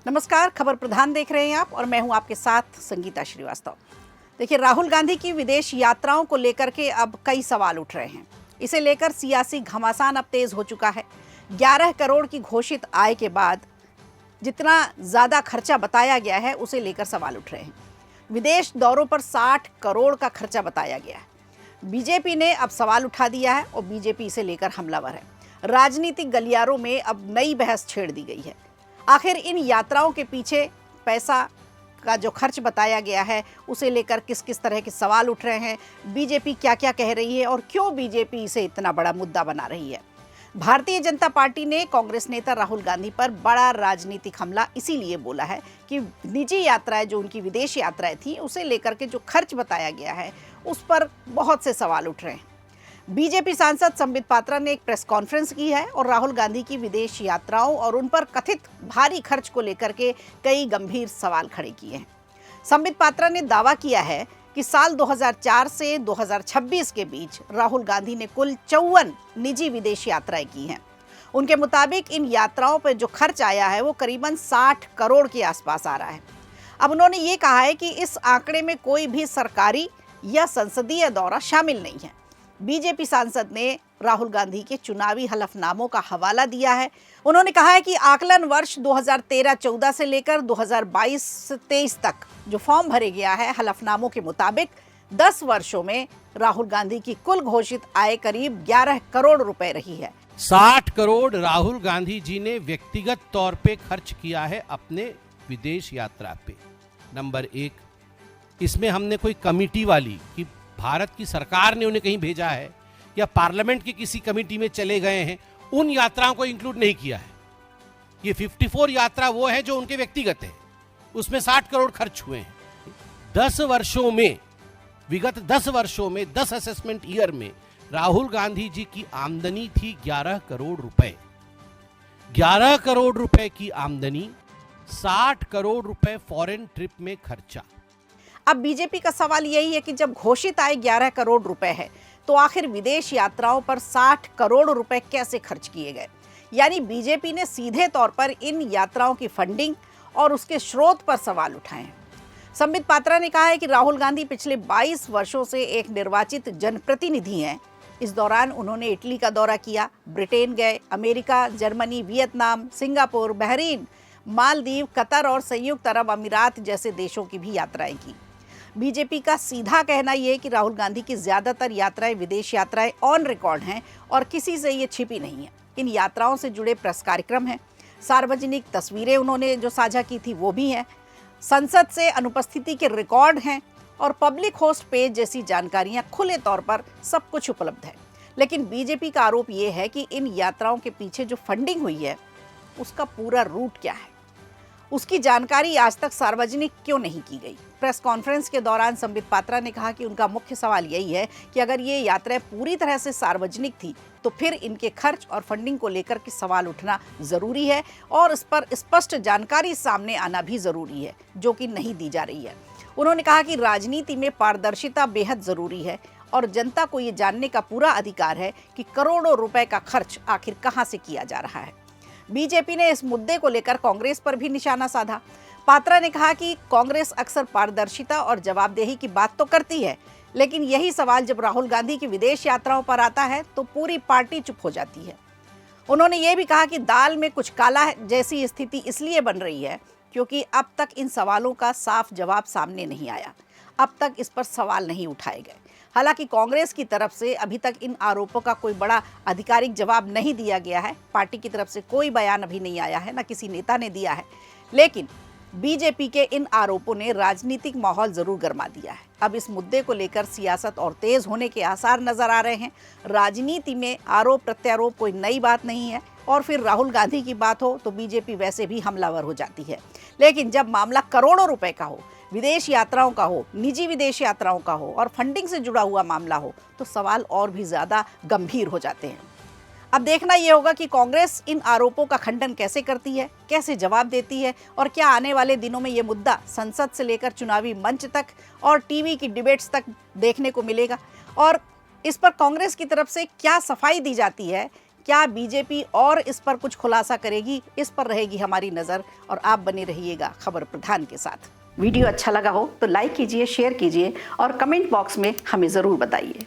नमस्कार, खबर प्रधान देख रहे हैं आप और मैं हूं आपके साथ संगीता श्रीवास्तव। देखिए, राहुल गांधी की विदेश यात्राओं को लेकर के अब कई सवाल उठ रहे हैं। इसे लेकर सियासी घमासान अब तेज हो चुका है। 11 करोड़ की घोषित आय के बाद जितना ज़्यादा खर्चा बताया गया है उसे लेकर सवाल उठ रहे हैं। विदेश दौरों पर 60 करोड़ का खर्चा बताया गया है। बीजेपी ने अब सवाल उठा दिया है और बीजेपी इसे लेकर हमलावर है। राजनीतिक गलियारों में अब नई बहस छेड़ दी गई है। आखिर इन यात्राओं के पीछे पैसा का जो खर्च बताया गया है उसे लेकर किस किस तरह के सवाल उठ रहे हैं, बीजेपी क्या क्या कह रही है और क्यों बीजेपी इसे इतना बड़ा मुद्दा बना रही है। भारतीय जनता पार्टी ने कांग्रेस नेता राहुल गांधी पर बड़ा राजनीतिक हमला इसीलिए बोला है कि निजी यात्राएं, जो उनकी विदेश यात्राएं थी, उसे लेकर के जो खर्च बताया गया है उस पर बहुत से सवाल उठ रहे हैं। बीजेपी सांसद संबित पात्रा ने एक प्रेस कॉन्फ्रेंस की है और राहुल गांधी की विदेश यात्राओं और उन पर कथित भारी खर्च को लेकर के कई गंभीर सवाल खड़े किए हैं। संबित पात्रा ने दावा किया है कि साल 2004 से 2026 के बीच राहुल गांधी ने कुल 54 निजी विदेश यात्राएं की हैं। उनके मुताबिक इन यात्राओं पर जो खर्च आया है वो करीबन 60 करोड़ के आसपास आ रहा है। अब उन्होंने ये कहा है कि इस आंकड़े में कोई भी सरकारी या संसदीय दौरा शामिल नहीं है। बीजेपी सांसद ने राहुल गांधी के चुनावी हलफनामों का हवाला दिया है। उन्होंने कहा है कि आकलन वर्ष 2013-14 से लेकर 2022-23 तक जो फॉर्म भरे गया है, हलफनामों के मुताबिक 10 वर्षों में राहुल गांधी की कुल घोषित आय करीब 11 करोड़ रुपए रही है। 60 करोड़ राहुल गांधी जी ने व्यक्तिगत तौर पे खर्च किया है अपने विदेश यात्रा पे। नंबर 1, इसमें हमने कोई कमिटी वाली कि भारत की सरकार ने उन्हें कहीं भेजा है या पार्लियामेंट की किसी कमेटी में चले गए हैं, उन यात्राओं को इंक्लूड नहीं किया है। ये 54 यात्रा वो है जो उनके व्यक्तिगत है, उसमें 60 करोड़ खर्च हुए हैं। 10 वर्षों में, विगत 10 वर्षों में, 10 असेसमेंट ईयर में राहुल गांधी जी की आमदनी थी 11 करोड़ रुपए। 11 करोड़ रुपए की आमदनी, 60 करोड़ रुपए फॉरेन ट्रिप में खर्चा। अब बीजेपी का सवाल यही है कि जब घोषित आय 11 करोड़ रुपए है तो आखिर विदेश यात्राओं पर 60 करोड़ रुपए कैसे खर्च किए गए। यानी बीजेपी ने सीधे तौर पर इन यात्राओं की फंडिंग और उसके स्रोत पर सवाल उठाए हैं। संबित पात्रा ने कहा है कि राहुल गांधी पिछले 22 वर्षों से एक निर्वाचित जनप्रतिनिधि हैं। इस दौरान उन्होंने इटली का दौरा किया, ब्रिटेन गए, America, Germany, Vietnam, Singapore, Bahrain, Maldives, Qatar और संयुक्त अरब अमीरात जैसे देशों की भी यात्राएं की। बीजेपी का सीधा कहना यह है कि राहुल गांधी की ज्यादातर यात्राएं, विदेश यात्राएं ऑन रिकॉर्ड हैं और किसी से ये छिपी नहीं है। इन यात्राओं से जुड़े प्रेस कार्यक्रम हैं, सार्वजनिक तस्वीरें उन्होंने जो साझा की थी वो भी हैं, संसद से अनुपस्थिति के रिकॉर्ड हैं और पब्लिक होस्ट पेज जैसी जानकारियां खुले तौर पर सब कुछ उपलब्ध है। लेकिन बीजेपी का आरोप ये है कि इन यात्राओं के पीछे जो फंडिंग हुई है उसका पूरा रूट क्या है, उसकी जानकारी आज तक सार्वजनिक क्यों नहीं की गई। प्रेस कॉन्फ्रेंस के दौरान संबित पात्रा ने कहा कि उनका मुख्य सवाल यही है कि अगर ये यात्राएं पूरी तरह से सार्वजनिक थी तो फिर इनके खर्च और फंडिंग को लेकर के सवाल उठना जरूरी है और इस पर स्पष्ट जानकारी सामने आना भी जरूरी है, जो कि नहीं दी जा रही है। उन्होंने कहा कि राजनीति में पारदर्शिता बेहद जरूरी है और जनता को ये जानने का पूरा अधिकार है कि करोड़ों रुपए का खर्च आखिर कहां से किया जा रहा है। बीजेपी ने इस मुद्दे को लेकर कांग्रेस पर भी निशाना साधा। पात्रा ने कहा कि कांग्रेस अक्सर पारदर्शिता और जवाबदेही की बात तो करती है, लेकिन यही सवाल जब राहुल गांधी की विदेश यात्राओं पर आता है तो पूरी पार्टी चुप हो जाती है। उन्होंने ये भी कहा कि दाल में कुछ काला है जैसी स्थिति इसलिए बन रही है क्योंकि अब तक इन सवालों का साफ जवाब सामने नहीं आया, अब तक इस पर सवाल नहीं उठाए गए। हालांकि कांग्रेस की तरफ से अभी तक इन आरोपों का कोई बड़ा आधिकारिक जवाब नहीं दिया गया है। पार्टी की तरफ से कोई बयान अभी नहीं आया है, ना किसी नेता ने दिया है। लेकिन बीजेपी के इन आरोपों ने राजनीतिक माहौल जरूर गर्मा दिया है। अब इस मुद्दे को लेकर सियासत और तेज होने के आसार नजर आ रहे हैं। राजनीति में आरोप प्रत्यारोप कोई नई बात नहीं है और फिर राहुल गांधी की बात हो तो बीजेपी वैसे भी हमलावर हो जाती है। लेकिन जब मामला करोड़ों रुपए का हो, विदेश यात्राओं का हो, निजी विदेश यात्राओं का हो और फंडिंग से जुड़ा हुआ मामला हो तो सवाल और भी ज्यादा गंभीर हो जाते हैं। अब देखना यह होगा कि कांग्रेस इन आरोपों का खंडन कैसे करती है, कैसे जवाब देती है और क्या आने वाले दिनों में ये मुद्दा संसद से लेकर चुनावी मंच तक और टीवी की डिबेट्स तक देखने को मिलेगा और इस पर कांग्रेस की तरफ से क्या सफाई दी जाती है क्या बीजेपी और इस पर कुछ खुलासा करेगी? इस पर रहेगी हमारी नज़र और आप बने रहिएगा खबर प्रधान के साथ। वीडियो अच्छा लगा हो तो लाइक कीजिए, शेयर कीजिए और कमेंट बॉक्स में हमें ज़रूर बताइए।